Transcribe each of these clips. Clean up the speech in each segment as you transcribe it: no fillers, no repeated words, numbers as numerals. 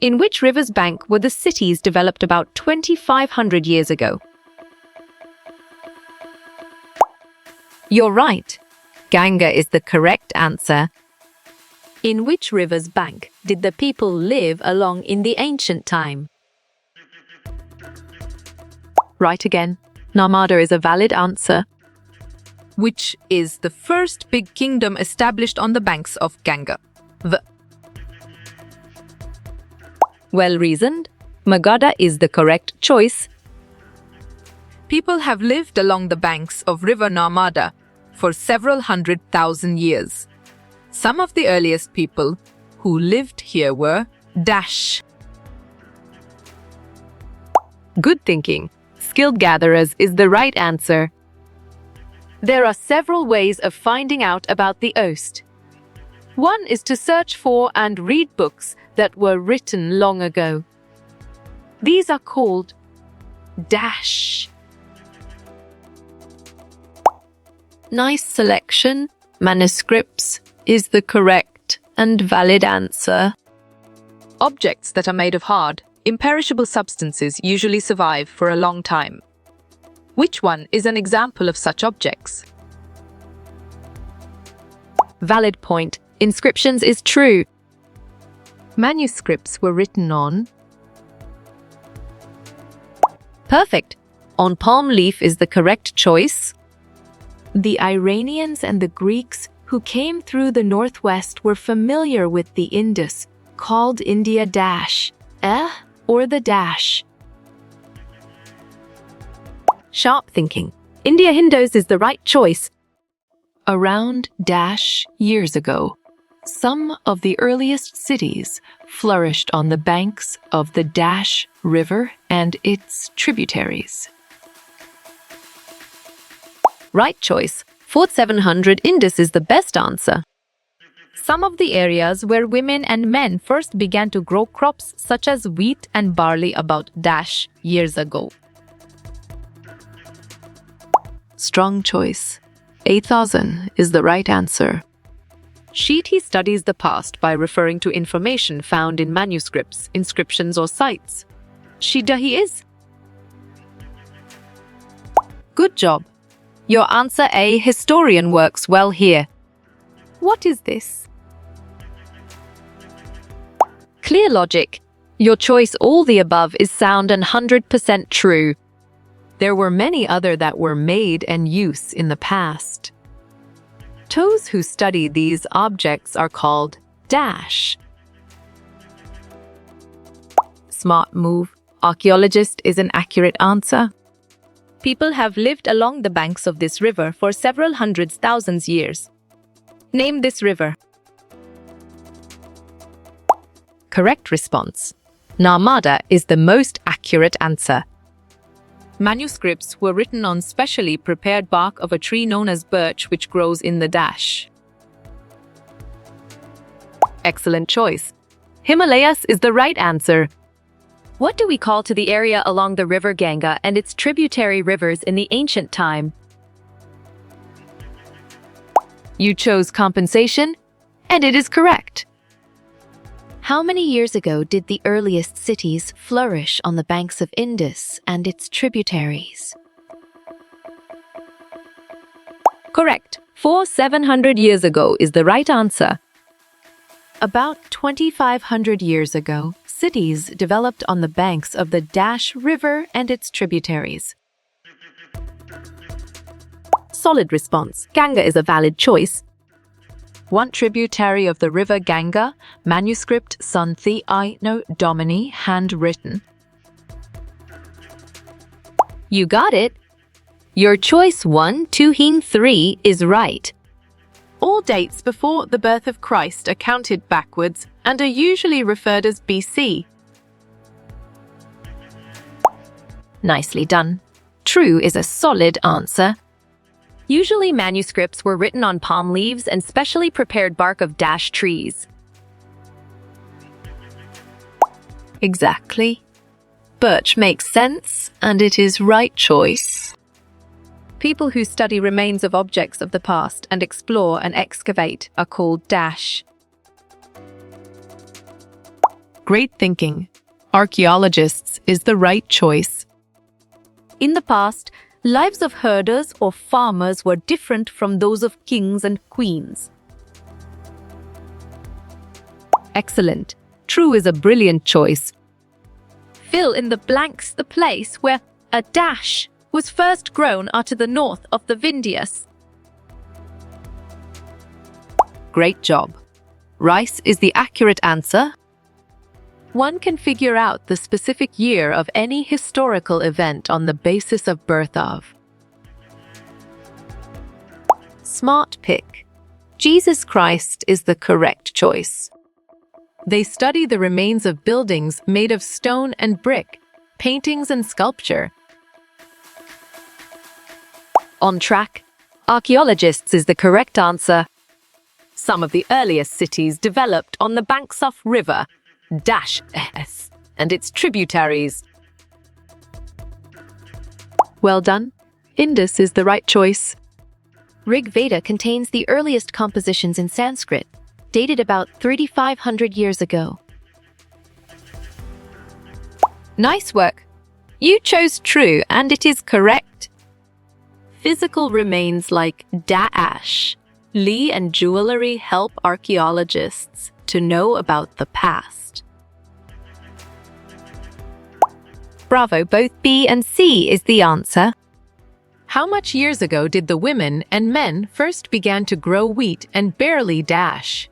In which river's bank were the cities developed about 2,500 years ago? You're right. Ganga is the correct answer. In which river's bank did the people live along in the ancient time? Right again. Narmada is a valid answer. Which is the first big kingdom established on the banks of Ganga? Well reasoned. Magadha is the correct choice. People have lived along the banks of River Narmada for several 100,000 years. Some of the earliest people who lived here were dash. Good thinking. Skilled gatherers is the right answer. There are several ways of finding out about the Ost. One is to search for and read books that were written long ago. These are called dash. Nice selection. Manuscripts is the correct and valid answer. Objects that are made of hard, imperishable substances usually survive for a long time. Which one is an example of such objects? Valid point. Inscriptions is true. Manuscripts were written on. Perfect. On palm leaf is the correct choice. The Iranians and the Greeks who came through the northwest were familiar with the Indus, called India dash, or the dash. Sharp thinking. India Hindus is the right choice. Around dash years ago, some of the earliest cities flourished on the banks of the Dash River and its tributaries. Right choice. Fort 700 Indus is the best answer. Some of the areas where women and men first began to grow crops such as wheat and barley about dash years ago. Strong choice. 8,000 is the right answer. Sheehy studies the past by referring to information found in manuscripts, inscriptions, or sites. He is. Good job. Your answer A, historian, works well here. What is this? Clear logic. Your choice, all the above, is sound and 100% true. There were many other that were made and use in the past. Those who study these objects are called dash. Smart move. Archaeologist is an accurate answer. People have lived along the banks of this river for several hundred thousand years. Name this river. Correct response. Narmada is the most accurate answer. Manuscripts were written on specially prepared bark of a tree known as birch, which grows in the dash. Excellent choice. Himalayas is the right answer. What do we call to the area along the river Ganga and its tributary rivers in the ancient time? You chose compensation, and it is correct. How many years ago did the earliest cities flourish on the banks of Indus and its tributaries? Correct. 700 years ago is the right answer. About 2,500 years ago, cities developed on the banks of the Dash River and its tributaries. Solid response. Ganga is a valid choice. One tributary of the river Ganga, manuscript Santhi Aino Domini, handwritten. You got it. Your choice 1, Tuhin 3 is right. All dates before the birth of Christ are counted backwards and are usually referred as BC. Nicely done. True is a solid answer. Usually manuscripts were written on palm leaves and specially prepared bark of dash trees. Exactly. Birch makes sense, and it is right choice. People who study remains of objects of the past and explore and excavate are called dash. Great thinking. Archaeologists is the right choice. In the past, lives of herders or farmers were different from those of kings and queens. Excellent. True is a brilliant choice. Fill in the blanks the place where a dash was first grown are to the north of the Vindhyas. Great job. Rice is the accurate answer. One can figure out the specific year of any historical event on the basis of birth of. Smart pick. Jesus Christ is the correct choice. They study the remains of buildings made of stone and brick, paintings and sculpture. On track. Archaeologists is the correct answer. Some of the earliest cities developed on the banks of river S and its tributaries. Well done. Indus is the right choice. Rig Veda contains the earliest compositions in Sanskrit, dated about 3,500 years ago. Nice work. You chose true and it is correct. Physical remains like Dash, Lee and jewelry help archaeologists to know about the past. Bravo, both B and C is the answer. How much years ago did the women and men first began to grow wheat and barley dash?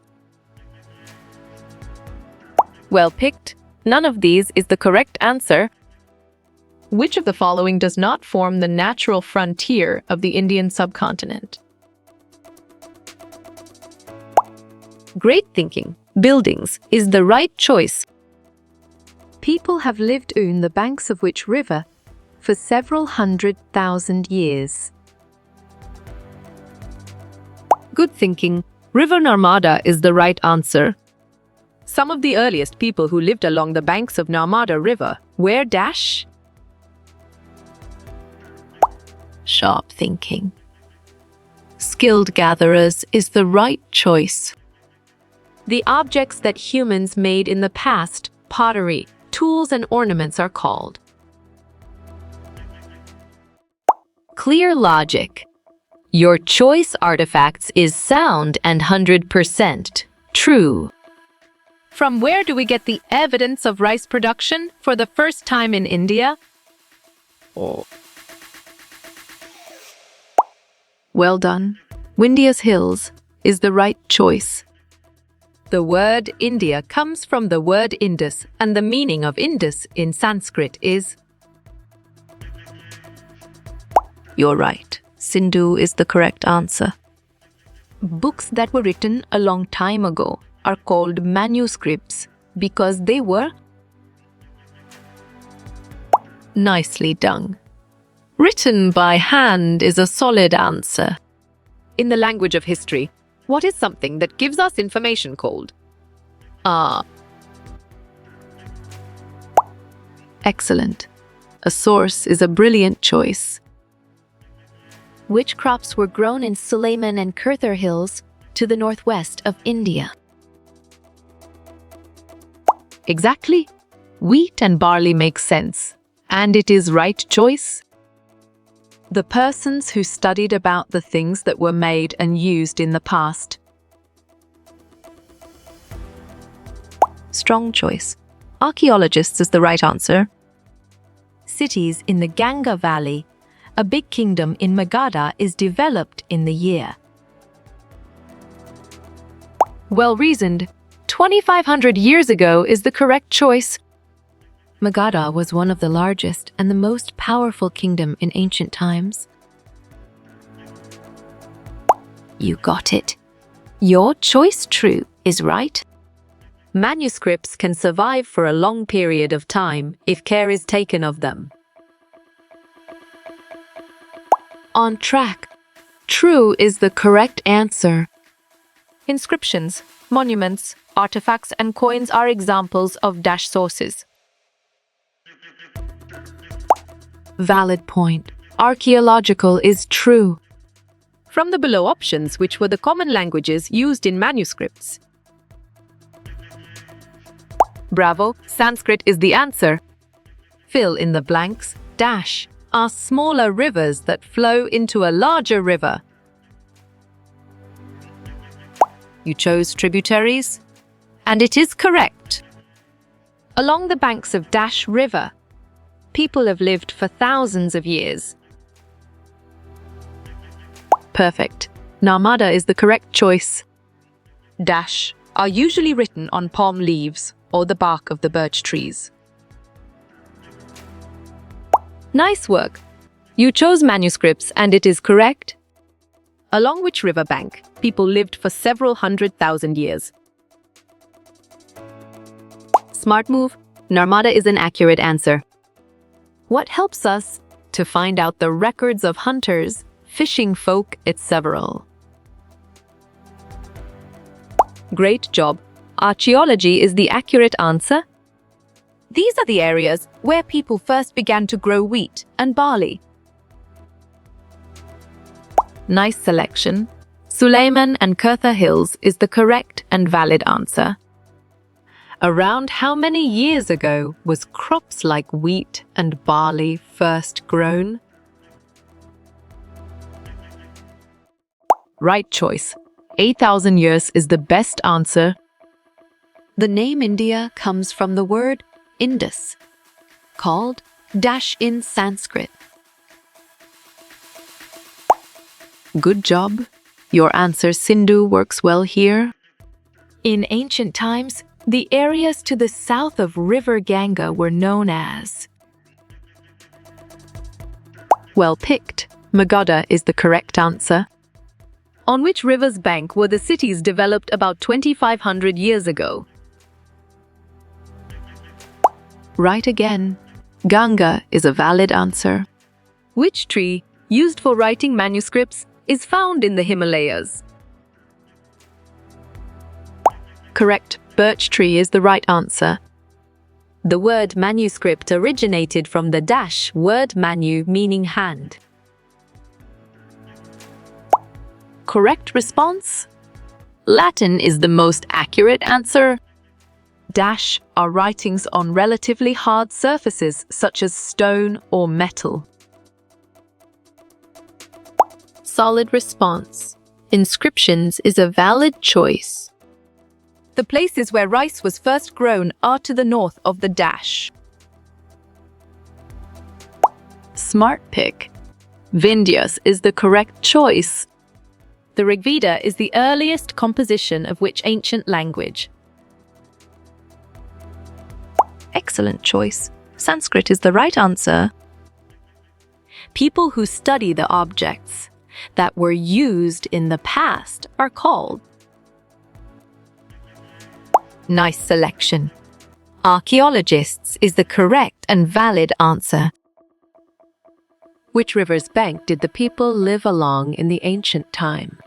Well picked. None of these is the correct answer. Which of the following does not form the natural frontier of the Indian subcontinent? Great thinking. Buildings is the right choice. People have lived on the banks of which river for several 100,000 years? Good thinking. River Narmada is the right answer. Some of the earliest people who lived along the banks of Narmada River were dash. Sharp thinking. Skilled gatherers is the right choice. The objects that humans made in the past, pottery, tools and ornaments are called. Clear logic. Your choice artifacts is sound and 100% true. From where do we get the evidence of rice production for the first time in India? Well done. Vindhyas Hills is the right choice. The word India comes from the word Indus, and the meaning of Indus in Sanskrit is. You're right. Sindhu is the correct answer. Books that were written a long time ago are called manuscripts because they were. Nicely done. Written by hand is a solid answer. In the language of history, what is something that gives us information called? Excellent. A source is a brilliant choice. Which crops were grown in Sulayman and Kurthar Hills to the northwest of India? Exactly. Wheat and barley make sense, and it is right choice. The persons who studied about the things that were made and used in the past. Strong choice. Archaeologists is the right answer. Cities in the Ganga Valley, a big kingdom in Magadha, is developed in the year. Well reasoned. 2,500 years ago is the correct choice. Magadha was one of the largest and the most powerful kingdom in ancient times. You got it. Your choice true is right. Manuscripts can survive for a long period of time if care is taken of them. On track. True is the correct answer. Inscriptions, monuments, artifacts and coins are examples of dash sources. Valid point. Archaeological is true. From the below options, which were the common languages used in manuscripts? Bravo, Sanskrit is the answer. Fill in the blanks. Dash are smaller rivers that flow into a larger river. You chose tributaries, and it is correct. Along the banks of Dash River, people have lived for thousands of years. Perfect. Narmada is the correct choice. Dash are usually written on palm leaves or the bark of the birch trees. Nice work. You chose manuscripts and it is correct. Along which river bank people lived for several 100,000 years? Smart move. Narmada is an accurate answer. What helps us to find out the records of hunters, fishing folk, etc.? Great job. Archaeology is the accurate answer. These are the areas where people first began to grow wheat and barley. Nice selection. Suleiman and Kurtha Hills is the correct and valid answer. Around how many years ago was crops like wheat and barley first grown? Right choice. 8,000 years is the best answer. The name India comes from the word Indus, called Dash in Sanskrit. Good job. Your answer Sindhu works well here. In ancient times, the areas to the south of River Ganga were known as. Well picked. Magadha is the correct answer. On which river's bank were the cities developed about 2,500 years ago? Right again. Ganga is a valid answer. Which tree, used for writing manuscripts, is found in the Himalayas? Correct. Birch tree is the right answer. The word manuscript originated from the Dash word manu, meaning hand. Correct response? Latin is the most accurate answer. Dash are writings on relatively hard surfaces such as stone or metal. Solid response. Inscriptions is a valid choice. The places where rice was first grown are to the north of the Dash. Smart pick. Vindhyas is the correct choice. The Rigveda is the earliest composition of which ancient language? Excellent choice. Sanskrit is the right answer. People who study the objects that were used in the past are called. Nice selection. Archaeologists is the correct and valid answer. Which river's bank did the people live along in the ancient time?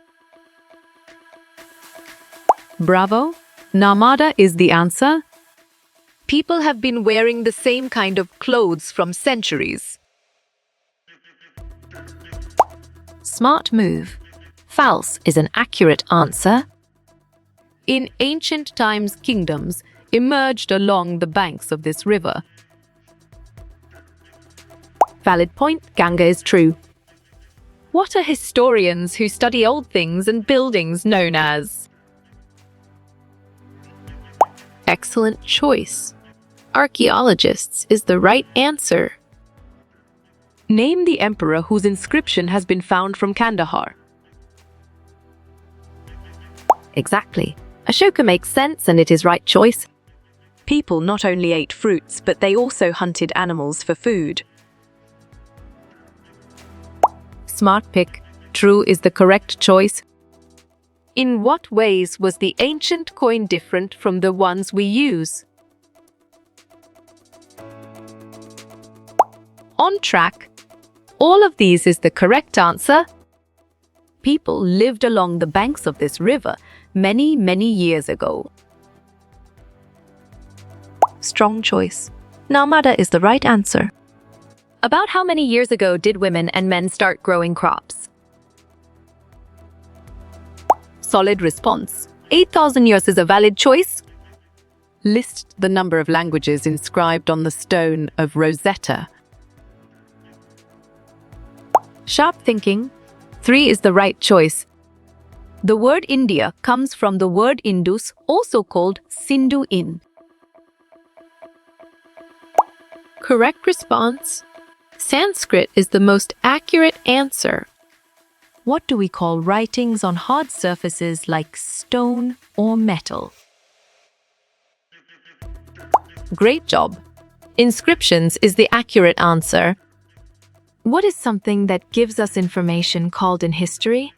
Bravo. Narmada is the answer. People have been wearing the same kind of clothes from centuries. Smart move. False is an accurate answer. In ancient times, kingdoms emerged along the banks of this river. Valid point. Ganga is true. What are historians who study old things and buildings known as? Excellent choice. Archaeologists is the right answer. Name the emperor whose inscription has been found from Kandahar. Exactly. Ashoka makes sense and it is right choice. People not only ate fruits, but they also hunted animals for food. Smart pick. True is the correct choice. In what ways was the ancient coin different from the ones we use? On track. All of these is the correct answer. People lived along the banks of this river many, many years ago. Strong choice. Narmada is the right answer. About how many years ago did women and men start growing crops? Solid response. 8,000 years is a valid choice. List the number of languages inscribed on the stone of Rosetta. Sharp thinking. 3 is the right choice. The word India comes from the word Indus, also called Sindhu-in. Correct response. Sanskrit is the most accurate answer. What do we call writings on hard surfaces like stone or metal? Great job. Inscriptions is the accurate answer. What is something that gives us information called in history?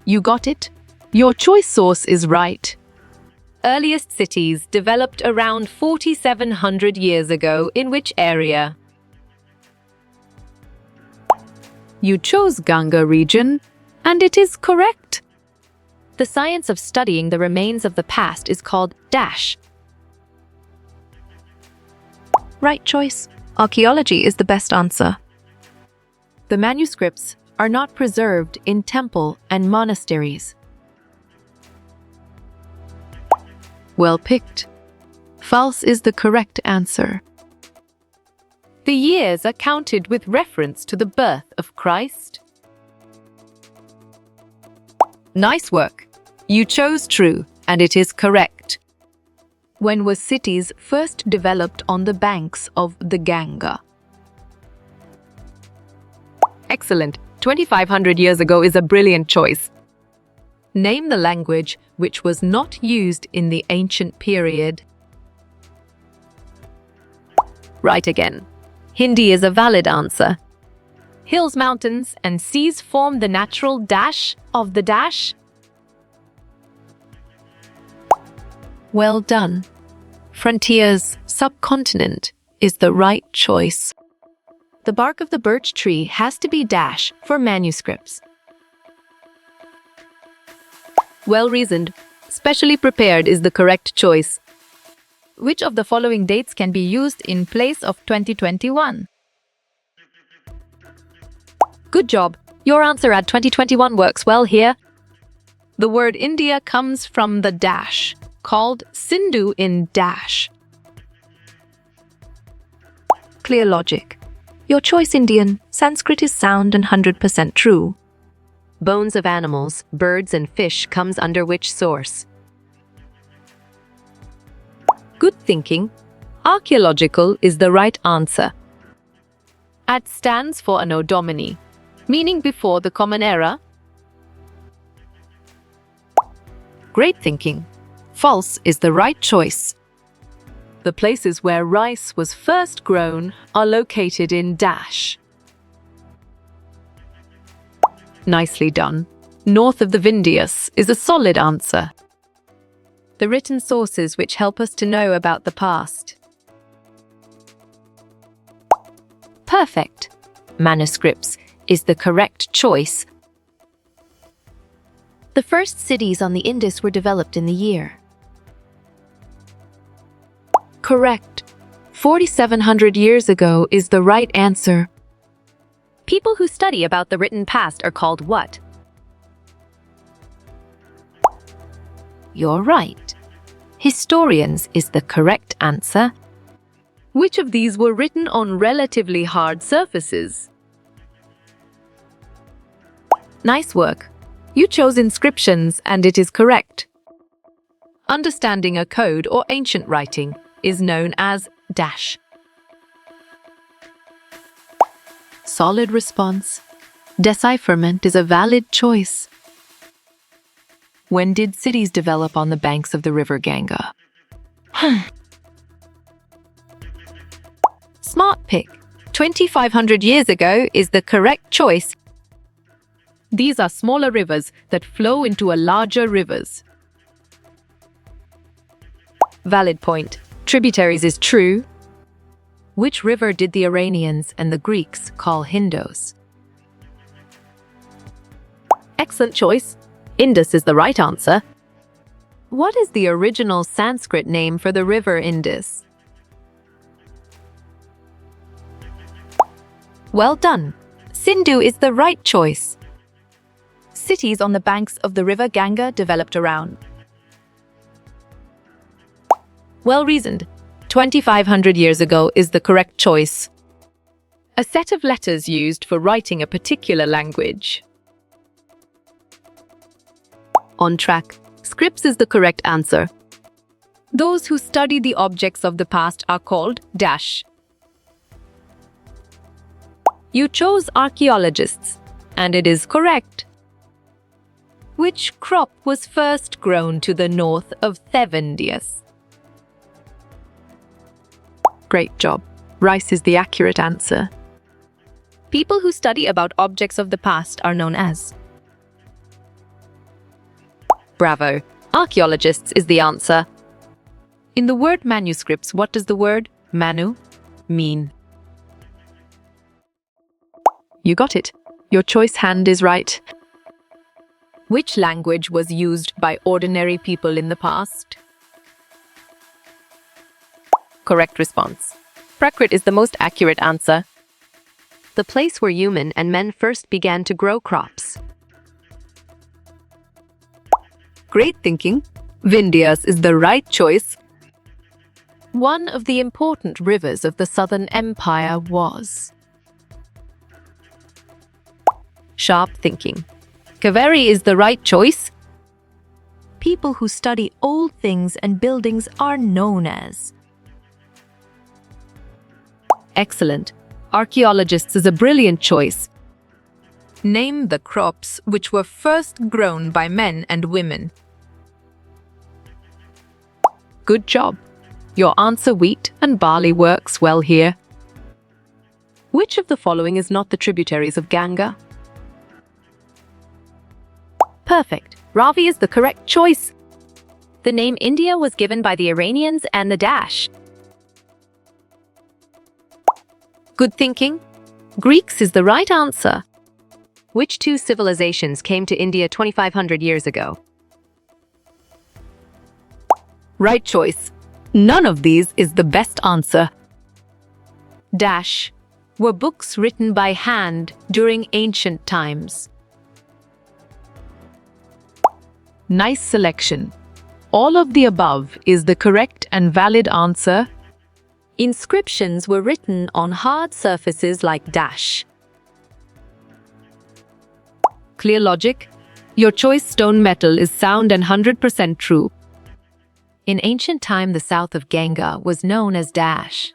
You got it? Your choice source is right. Earliest cities developed around 4,700 years ago in which area? You chose Ganga region, and it is correct. The science of studying the remains of the past is called dash. Right choice. Archaeology is the best answer. The manuscripts are not preserved in temple and monasteries. Well picked. False is the correct answer. The years are counted with reference to the birth of Christ. Nice work. You chose true, and it is correct. When were cities first developed on the banks of the Ganga? Excellent. 2,500 years ago is a brilliant choice. Name the language which was not used in the ancient period. Right again. Hindi is a valid answer. Hills, mountains, and seas form the natural dash of the dash. Well done. Frontiers, subcontinent is the right choice. The bark of the birch tree has to be dash for manuscripts. Well reasoned. Specially prepared is the correct choice. Which of the following dates can be used in place of 2021? Good job. Your answer at 2021 works well here. The word India comes from the dash, called Sindhu in dash. Clear logic. Your choice Indian. Sanskrit is sound and 100% true. Bones of animals, birds and fish comes under which source? Good thinking. Archaeological is the right answer. Ad stands for Anno Domini, meaning before the Common Era. Great thinking. False is the right choice. The places where rice was first grown are located in dash. Nicely done. North of the Vindhyas is a solid answer. The written sources which help us to know about the past. Perfect. Manuscripts is the correct choice. The first cities on the Indus were developed in the year. Correct. 4,700 years ago is the right answer. People who study about the written past are called what? You're right. Historians is the correct answer. Which of these were written on relatively hard surfaces? Nice work. You chose inscriptions and it is correct. Understanding a code or ancient writing is known as dash. Solid response. Decipherment is a valid choice. When did cities develop on the banks of the river Ganga? Smart pick. 2,500 years ago is the correct choice. These are smaller rivers that flow into a larger rivers. Valid point. Tributaries is true. Which river did the Iranians and the Greeks call Hindos? Excellent choice. Indus is the right answer. What is the original Sanskrit name for the river Indus? Well done. Sindhu is the right choice. cities on the banks of the river Ganga developed around. Well reasoned. 2,500 years ago is the correct choice. A set of letters used for writing a particular language. On track. Scripts is the correct answer. Those who study the objects of the past are called dash. You chose archaeologists, and it is correct. Which crop was first grown to the north of Thevendius? Great job. Rice is the accurate answer. People who study about objects of the past are known as. Bravo. Archaeologists is the answer. In the word manuscripts, what does the word manu mean? You got it. Your choice hand is right. Which language was used by ordinary people in the past? Correct response. Prakrit is the most accurate answer. The place where human and men first began to grow crops. Great thinking. Vindhyas is the right choice. One of the important rivers of the Southern Empire was. Sharp thinking. Kaveri is the right choice. People who study old things and buildings are known as. Excellent. Archaeologists is a brilliant choice. Name the crops which were first grown by men and women. Good job. Your answer wheat and barley works well here. Which of the following is not the tributaries of Ganga? Perfect. Ravi is the correct choice. The name India was given by the Iranians and the Dash. Good thinking. Greeks is the right answer. Which two civilizations came to India 2,500 years ago? Right choice. None of these is the best answer. Dash were books written by hand during ancient times. Nice selection. All of the above is the correct and valid answer. Inscriptions were written on hard surfaces like dash. Clear logic. Your choice stone metal is sound and 100% true. In ancient time, the south of Ganga was known as Dash.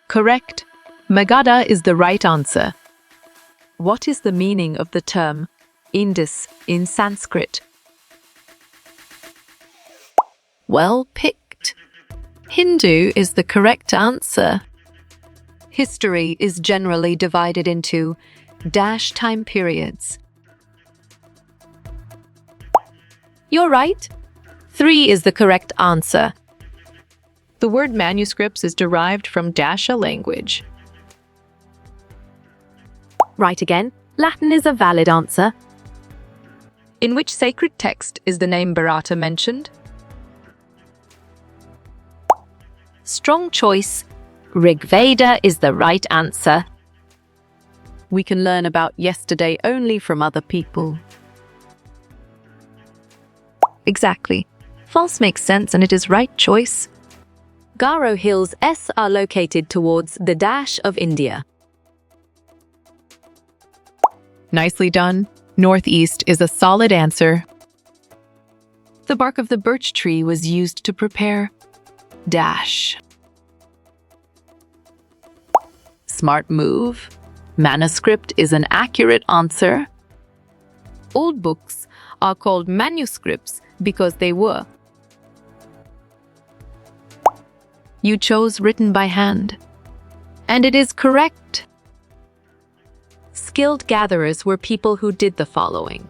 Correct. Magadha is the right answer. What is the meaning of the term Indus in Sanskrit? Well picked. Hindu is the correct answer. History is generally divided into dash time periods. You're right. 3 is the correct answer. The word manuscripts is derived from Dasha language. Right again. Latin is a valid answer. In which sacred text is the name Bharata mentioned? Strong choice. Rig Veda is the right answer. We can learn about yesterday only from other people. Exactly. False makes sense and it is right choice. Garo Hills S are located towards the Dash of India. Nicely done. Northeast is a solid answer. The bark of the birch tree was used to prepare dash. Smart move. Manuscript is an accurate answer. Old books are called manuscripts because they were. You chose written by hand. And it is correct. Skilled gatherers were people who did the following.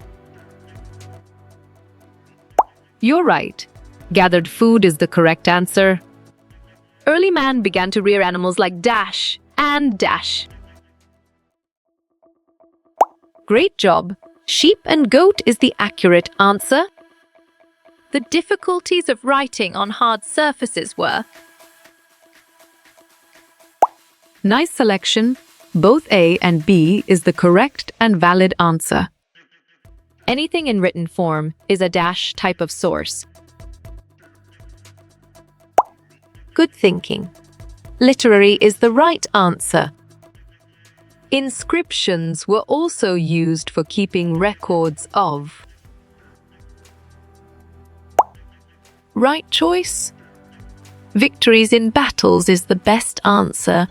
You're right. Gathered food is the correct answer. Early man began to rear animals like Dash and Dash. Great job. Sheep and goat is the accurate answer. The difficulties of writing on hard surfaces were. Nice selection. Both A and B is the correct and valid answer. Anything in written form is a dash type of source. Good thinking. Literary is the right answer. Inscriptions were also used for keeping records of. Right choice. Victories in battles is the best answer.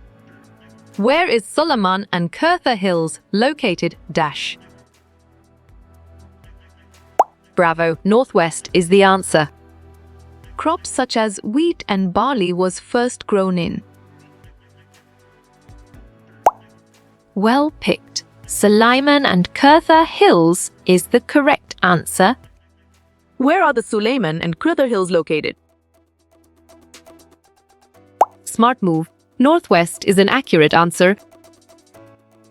Where is Solomon and Kurtha Hills located? Dash. Bravo, northwest is the answer. Crops such as wheat and barley was first grown in. Well picked. Suleiman and Kurtha Hills is the correct answer. Where are the Suleiman and Kurtha Hills located? Smart move. Northwest is an accurate answer.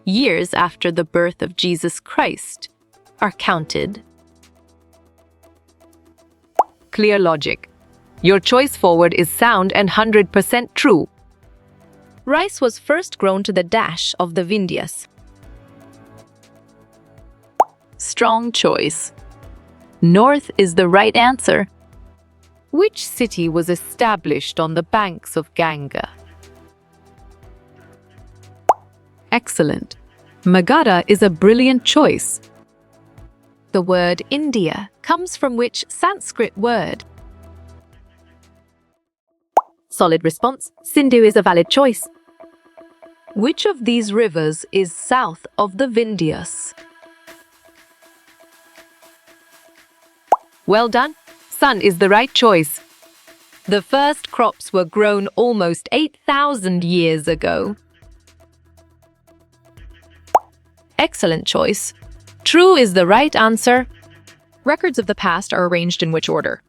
Years after the birth of Jesus Christ are counted. Clear logic. Your choice forward is sound and 100% true. Rice was first grown to the dash of the Vindhyas. Strong choice. North is the right answer. Which city was established on the banks of Ganga? Excellent. Magadha is a brilliant choice. The word India comes from which Sanskrit word? Solid response. Sindhu is a valid choice. Which of these rivers is south of the Vindhyas? Well done. Sun is the right choice. The first crops were grown almost 8,000 years ago. Excellent choice. True is the right answer. Records of the past are arranged in which order?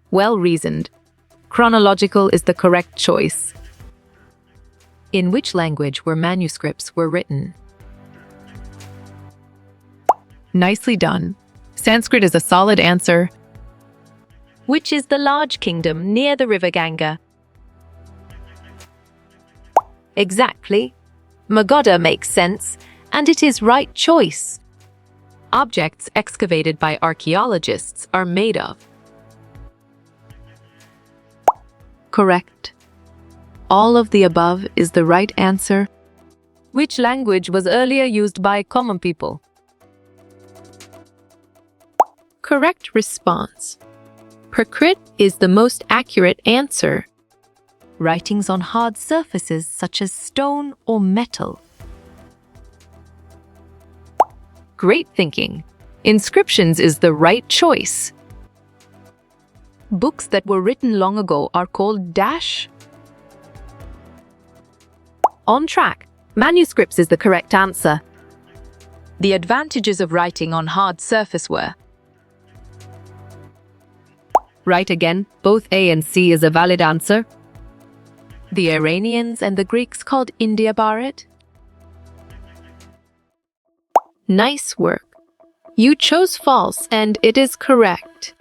Well reasoned. Chronological is the correct choice. In which language were manuscripts were written? Nicely done. Sanskrit is a solid answer. Which is the large kingdom near the river Ganga? Exactly. Magadha makes sense, and it is right choice. Objects excavated by archaeologists are made of. Correct. All of the above is the right answer. Which language was earlier used by common people? Correct response. Prakrit is the most accurate answer. Writings on hard surfaces such as stone or metal. Great thinking. Inscriptions is the right choice. Books that were written long ago are called dash. On track. Manuscripts is the correct answer. The advantages of writing on hard surface were. Right again, both A and C is a valid answer. The Iranians and the Greeks called India Bharat. Nice work. You chose false and it is correct.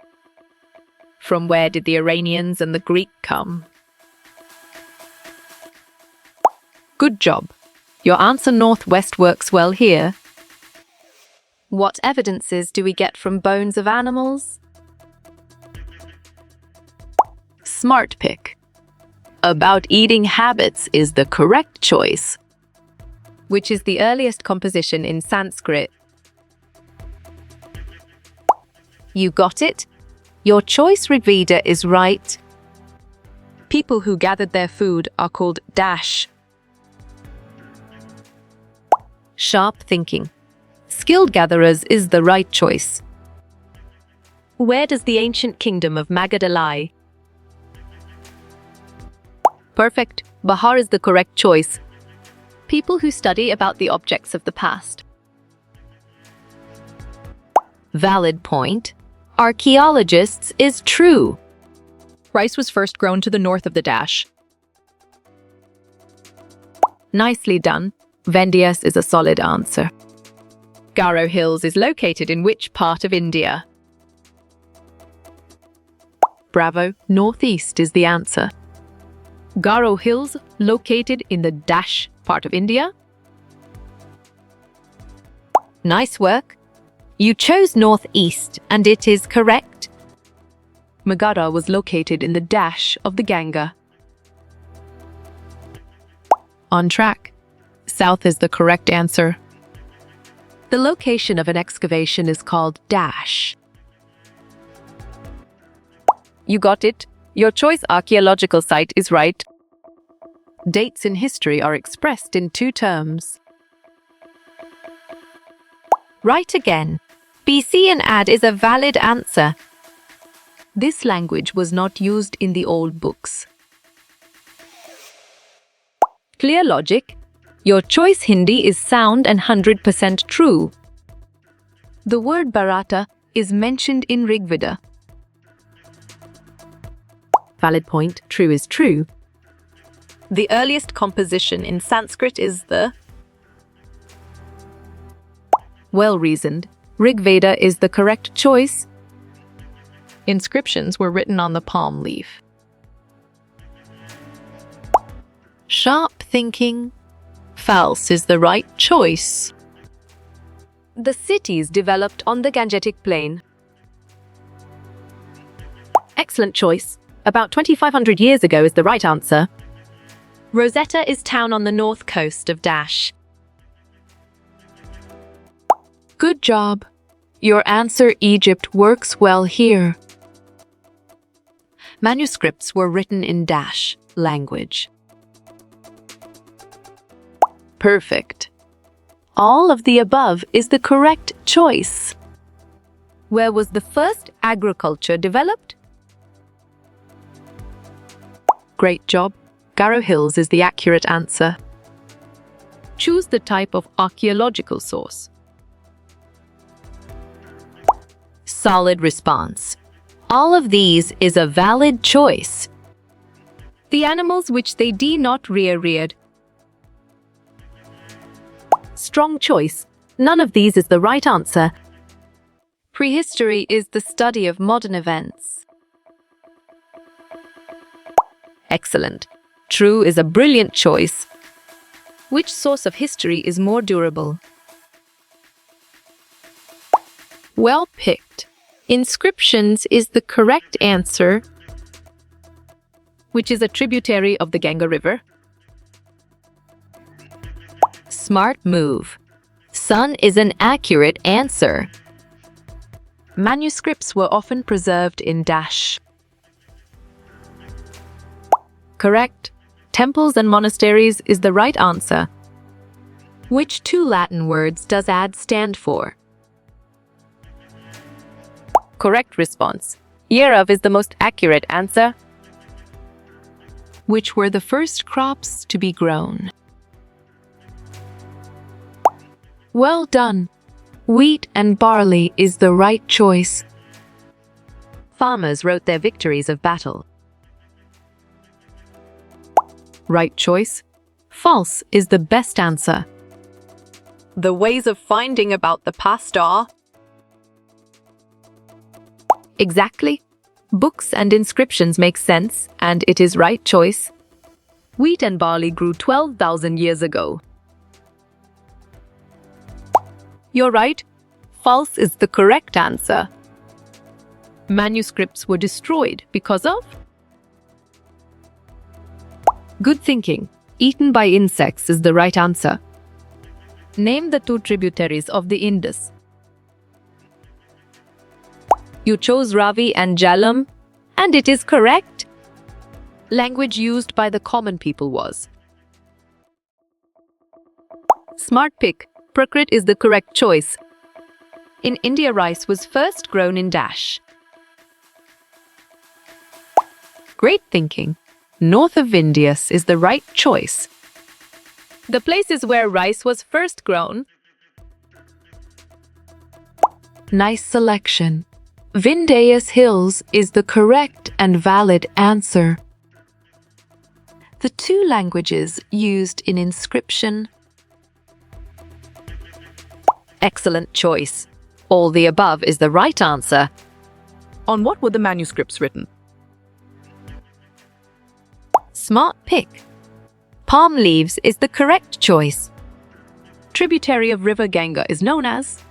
From where did the Iranians and the Greek come? Good job. Your answer northwest works well here. What evidences do we get from bones of animals? Smart pick. About eating habits is the correct choice. Which is the earliest composition in Sanskrit? You got it? Your choice, Rigveda, is right. People who gathered their food are called dash. Sharp thinking. Skilled gatherers is the right choice. Where does the ancient kingdom of Magadha lie? Perfect. Bahar is the correct choice. People who study about the objects of the past. Valid point. Archaeologists is true. Rice was first grown to the north of the dash. Nicely done. Vindhyas is a solid answer. Garo Hills is located in which part of India? Bravo. Northeast is the answer. Garo Hills, located in the dash part of India? Nice work. You chose northeast, and it is correct. Magadha was located in the dash of the Ganga. On track. South is the correct answer. The location of an excavation is called dash. You got it. Your choice archaeological site is right. Dates in history are expressed in two terms. Right again. BC and AD is a valid answer. This language was not used in the old books. Clear logic. Your choice Hindi is sound and 100% true. The word Bharata is mentioned in Rigveda. Valid point. True is true. The earliest composition in Sanskrit is the... Well reasoned. Rigveda is the correct choice. Inscriptions were written on the palm leaf. Sharp thinking. False is the right choice. The cities developed on the Gangetic Plain. Excellent choice. About 2,500 years ago is the right answer. Rosetta is town on the north coast of Dash. Good job. Your answer Egypt works well here. Manuscripts were written in Dash language. Perfect. All of the above is the correct choice. Where was the first agriculture developed? Great job. Garo Hills is the accurate answer. Choose the type of archaeological source. Solid response. All of these is a valid choice. The animals which they do not reared. Strong choice. None of these is the right answer. Prehistory is the study of modern events. Excellent. True is a brilliant choice. Which source of history is more durable? Well picked. Inscriptions is the correct answer, which is a tributary of the Ganga River. Smart move. Sun is an accurate answer. Manuscripts were often preserved in Dash. Correct. Temples and monasteries is the right answer. Which two Latin words does AD stand for? Correct response. Year of is the most accurate answer. Which were the first crops to be grown? Well done. Wheat and barley is the right choice. Farmers wrote their victories of battle. Right choice. False is the best answer. The ways of finding about the past are... Exactly. Books and inscriptions make sense, and it is right choice. Wheat and barley grew 12,000 years ago. You're right. False is the correct answer. Manuscripts were destroyed because of... Good thinking. Eaten by insects is the right answer. Name the two tributaries of the Indus. You chose Ravi and Jhelum, and it is correct. Language used by the common people was... Smart pick. Prakrit is the correct choice. In India, rice was first grown in Dash. Great thinking. North of Vindhyas is the right choice. The places where rice was first grown. Nice selection. Vindhyas Hills is the correct and valid answer. The two languages used in inscription. Excellent choice. All the above is the right answer. On what were the manuscripts written? Smart pick. Palm leaves is the correct choice. Tributary of River Ganga is known as.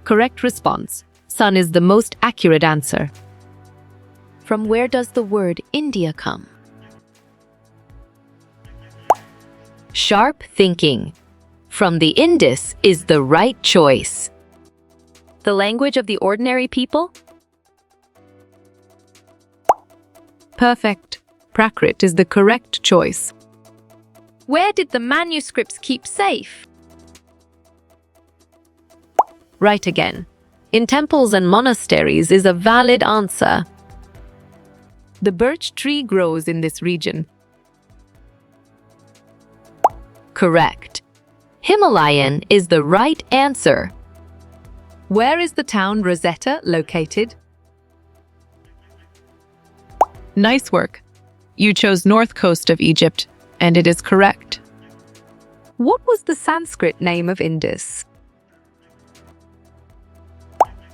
Correct response. Sun is the most accurate answer. From where does the word India come? Sharp thinking. From the Indus is the right choice. The language of the ordinary people? Perfect. Prakrit is the correct choice. Where did the manuscripts keep safe? Right again. In temples and monasteries is a valid answer. The birch tree grows in this region. Correct. Himalayan is the right answer. Where is the town Rosetta located? Nice work. You chose north coast of Egypt, and it is correct. What was the Sanskrit name of Indus?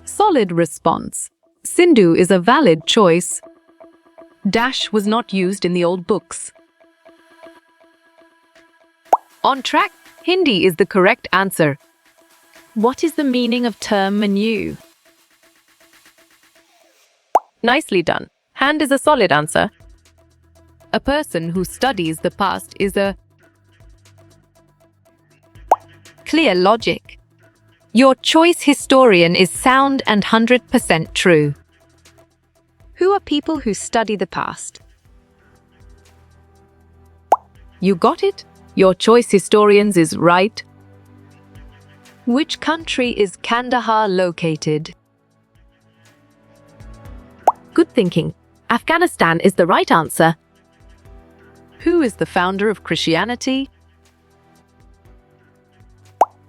Solid response. Sindhu is a valid choice. Dash was not used in the old books. On track, Hindi is the correct answer. What is the meaning of term menu? Nicely done. Hand is a solid answer. A person who studies the past is a clear logic. Your choice historian is sound and 100% true. Who are people who study the past? You got it? Your choice historians is right. Which country is Kandahar located? Good thinking. Afghanistan is the right answer. Who is the founder of Christianity?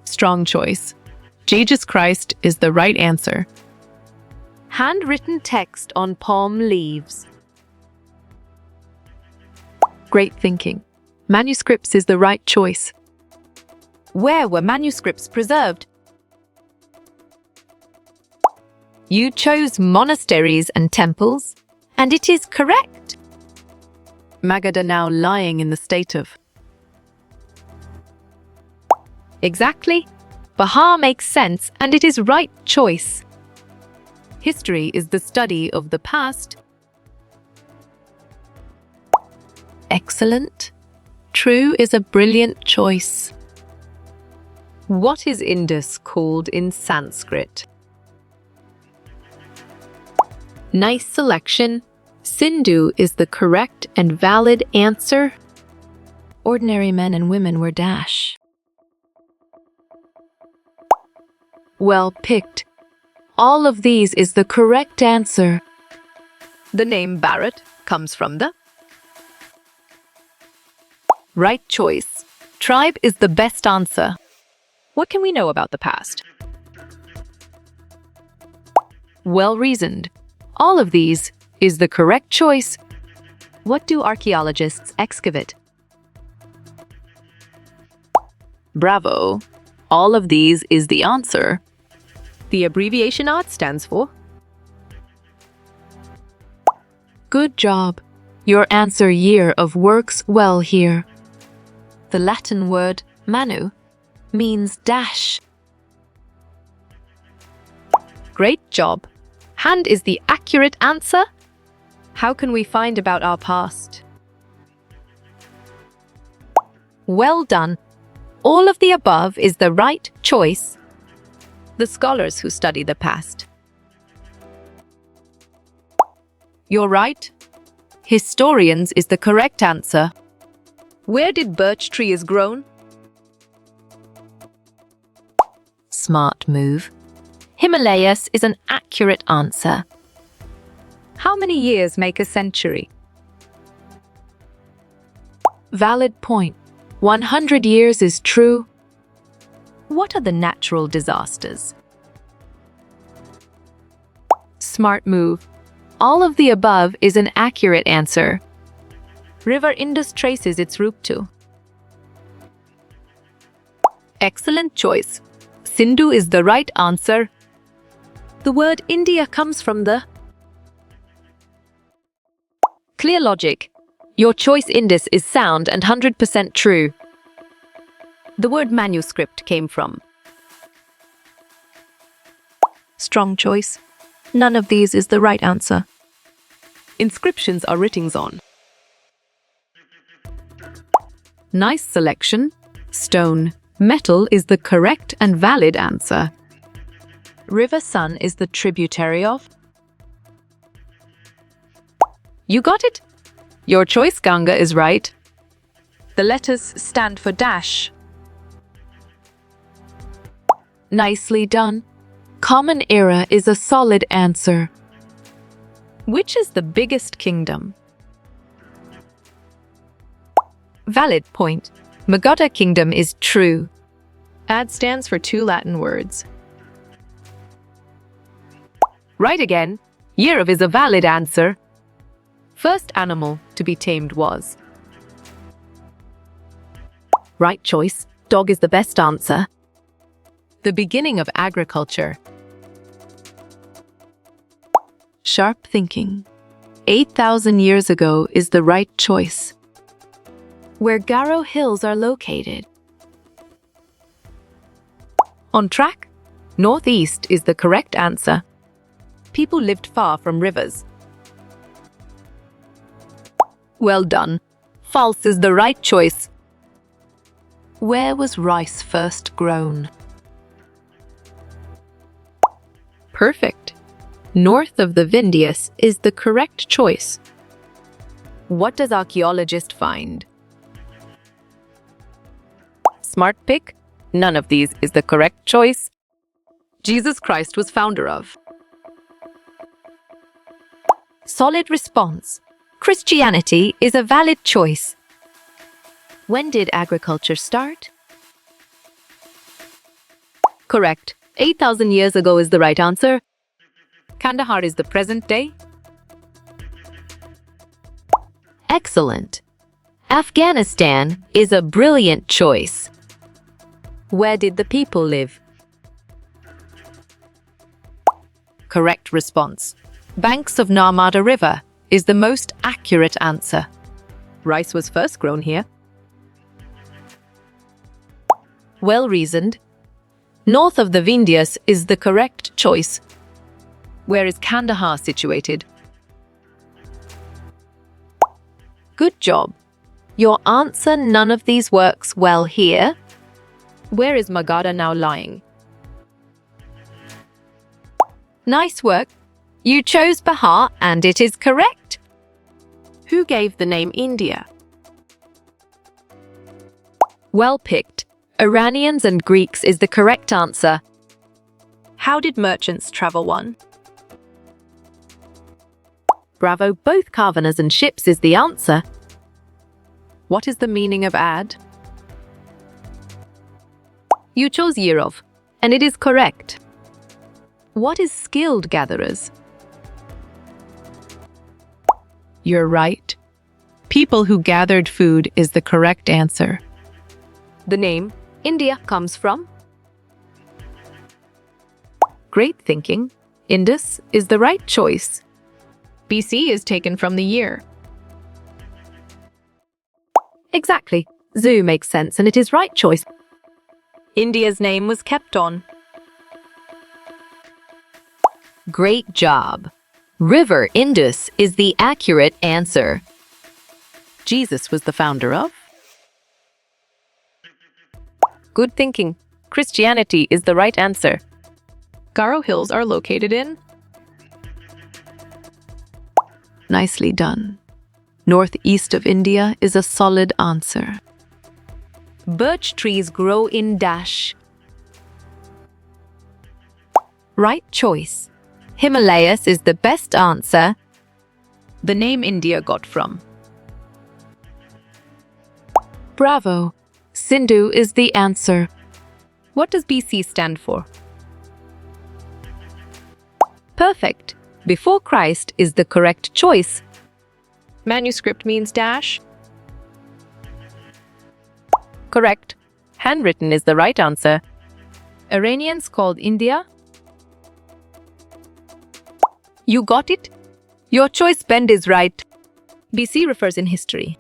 Strong choice. Jesus Christ is the right answer. Handwritten text on palm leaves. Great thinking. Manuscripts is the right choice. Where were manuscripts preserved? You chose monasteries and temples, and it is correct. Magadha now lying in the state of. Exactly. Bahar makes sense, and it is right choice. History is the study of the past. Excellent. True is a brilliant choice. What is Indus called in Sanskrit? Nice selection. Sindhu is the correct and valid answer. Ordinary men and women were dash. Well picked. All of these is the correct answer. The name Bharat comes from the right choice. Tribe is the best answer. What can we know about the past? Well reasoned. All of these is the correct choice. What do archaeologists excavate? Bravo. All of these is the answer. The abbreviation ART stands for. Good job. Your answer year of works well here. The Latin word manu means dash. Great job. Hand is the accurate answer. How can we find about our past? Well done. All of the above is the right choice. The scholars who study the past. You're right. Historians is the correct answer. Where did birch tree is grown? Smart move. Himalayas is an accurate answer. How many years make a century? Valid point. 100 years is true. What are the natural disasters? Smart move. All of the above is an accurate answer. River Indus traces its route to. Excellent choice. Sindhu is the right answer. The word India comes from the. Clear logic. Your choice Indus is sound and 100% true. The word manuscript came from. Strong choice. None of these is the right answer. Inscriptions are writings on. Nice selection. Stone. Metal is the correct and valid answer. River Sun is the tributary of. You got it? Your choice Ganga is right. The letters stand for dash. Nicely done. Common Era is a solid answer. Which is the biggest kingdom? Valid point. Magadha Kingdom is true. Ad stands for two Latin words. Right again. Year is a valid answer. First animal to be tamed was. Right choice. Dog is the best answer. The beginning of agriculture. Sharp thinking. 8,000 years ago is the right choice. Where Garo Hills are located. On track. Northeast is the correct answer. People lived far from rivers. Well done. False is the right choice. Where was rice first grown? Perfect. North of the Vindhyas is the correct choice. What does archaeologist find? Smart pick. None of these is the correct choice. Jesus Christ was founder of. Solid response. Christianity is a valid choice. When did agriculture start? Correct. 8,000 years ago is the right answer. Kandahar is the present day. Excellent. Afghanistan is a brilliant choice. Where did the people live? Correct response. Banks of Narmada River is the most accurate answer. Rice was first grown here. Well reasoned. North of the Vindhyas is the correct choice. Where is Kandahar situated? Good job. Your answer, none of these works well here. Where is Magadha now lying? Nice work. You chose Bihar and it is correct. Who gave the name India? Well picked. Iranians and Greeks is the correct answer. How did merchants travel one? Bravo, both caravanas and ships is the answer. What is the meaning of ad? You chose year of, and it is correct. What is skilled gatherers? You're right. People who gathered food is the correct answer. The name India comes from? Great thinking. Indus is the right choice. BC is taken from the year. Exactly. Zoo makes sense and it is right choice. India's name was kept on. Great job. River Indus is the accurate answer. Jesus was the founder of? Good thinking. Christianity is the right answer. Garo Hills are located in? Nicely done. Northeast of India is a solid answer. Birch trees grow in dash. Right choice. Himalayas is the best answer. The name India got from. Bravo. Sindhu is the answer. What does BC stand for? Perfect. Before Christ is the correct choice. Manuscript means dash. Correct. Handwritten is the right answer. Iranians called India. You got it? Your choice bend is right. BC refers in history.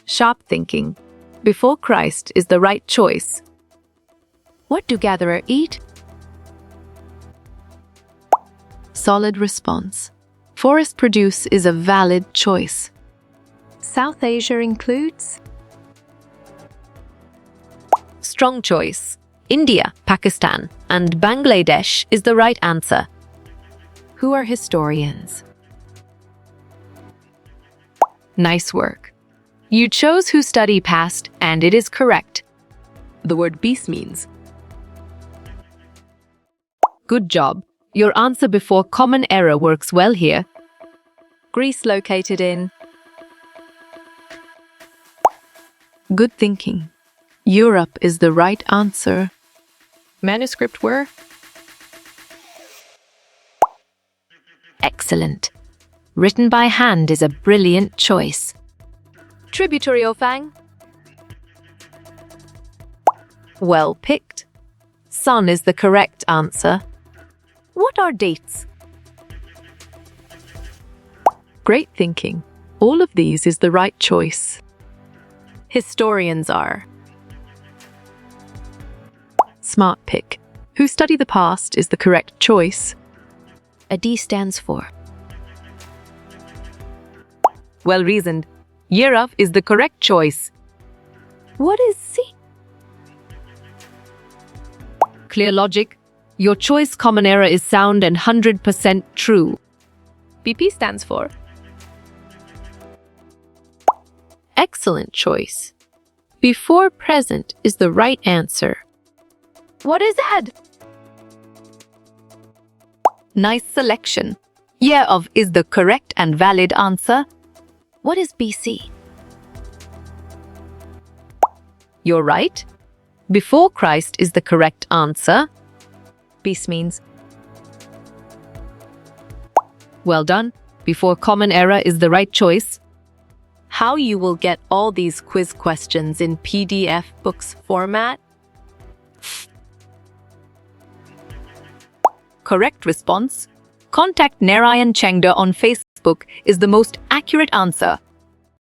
Sharp thinking. Before Christ is the right choice. What do gatherer eat? Solid response. Forest produce is a valid choice. South Asia includes? Strong choice. India, Pakistan, and Bangladesh is the right answer. Who are historians? Nice work. You chose who study past, and it is correct. The word beast means. Good job. Your answer before common error works well here. Greece located in. Good thinking. Europe is the right answer. Manuscript were? Excellent. Written by hand is a brilliant choice. Tributary Ofang? Well picked. Sun is the correct answer. What are dates? Great thinking. All of these is the right choice. Historians are. Smart pick. Who study the past is the correct choice. A D stands for. Well reasoned. Europe is the correct choice. What is C? Clear logic. Your choice common error is sound and 100% true. BP stands for. Excellent choice. Before present is the right answer. What is add? Nice selection. Year of is the correct and valid answer. What is BC? You're right. Before Christ is the correct answer. Beast means. Well done. Before common error is the right choice. How you will get all these quiz questions in PDF books format? Correct response. Contact Narayan Chengda on Facebook is the most accurate answer.